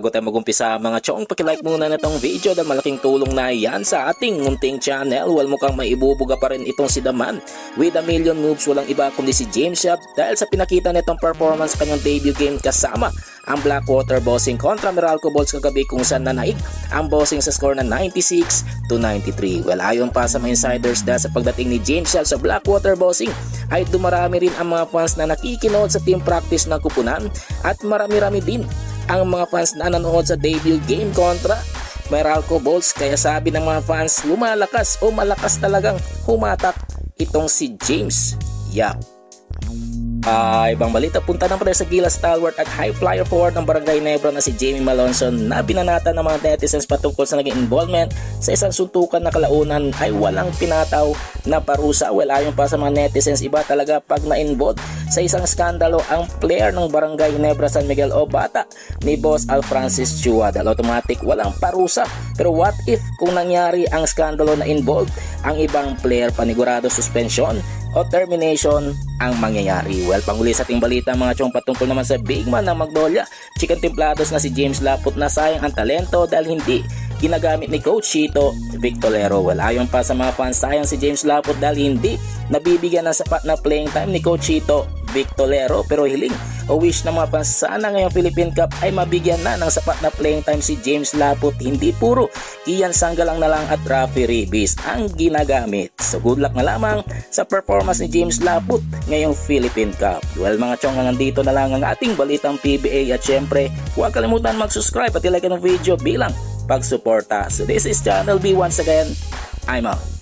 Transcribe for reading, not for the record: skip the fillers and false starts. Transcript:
bago tayo mag-umpisa mga chong, pakilike muna na itong video dahil malaking tulong na yan sa ating munting channel. Well, mukhang may ibubuga pa rin itong si The Man with a million moves. Walang iba kundi si James Yap dahil sa pinakita nitong performance kanyang debut game kasama ang Blackwater Bossing kontra Meralco Bolts kagabi, kung saan nanaig ang Bossing sa score na 96-93. Well, ayon pa sa mga insiders dahil sa pagdating ni James Yap sa Blackwater Bossing ay dumarami rin ang mga fans na nakikinood sa team practice ng kupunan at marami-rami din ang mga fans na nanonood sa debut game kontra Meralco Bolts. Kaya sabi ng mga fans, lumalakas o malakas talagang humatak itong si James Yap. Ibang balita, punta ng pre sa Gilas stalwart at high flyer forward ng Barangay Nebra na si Jamie Malonson na binanatan ng mga netizens patungkol sa naging involvement sa isang suntukan na kalaunan ay walang pinataw na parusa. Well, ayon pa sa mga netizens, iba talaga pag na-involved sa isang skandalo ang player ng Barangay Nebra San Miguel o bata ni Boss Al Francis Chua, dahil automatic walang parusa. Pero what if kung nangyari ang skandalo na involved ang ibang player, panigurado suspension o termination ang mangyayari. Well, panghuli sa ating balita mga chong, patungkol naman sa big man ng Magnolia Chicken Templados na si James Laput na sayang ang talento dahil hindi ginagamit ni Coach Chito Victolero. Well, ayon pa sa mga fans, sayang si James Laput dahil hindi nabibigyan ng sapat na playing time ni Coach Chito Victolero. Pero hiling o wish ng mga fans, sana ngayong Philippine Cup ay mabigyan na ng sapat na playing time si James Laput. Hindi puro Ian Sanggalang na lang at Rafi Ribis ang ginagamit. So good luck na lamang sa performance ni James Laput ngayong Philippine Cup. Well mga chong, nandito na lang ang ating balitang PBA at syempre huwag kalimutan mag-subscribe at i-like ang video bilang pagsuporta. So this is Channel B once again. I'm out.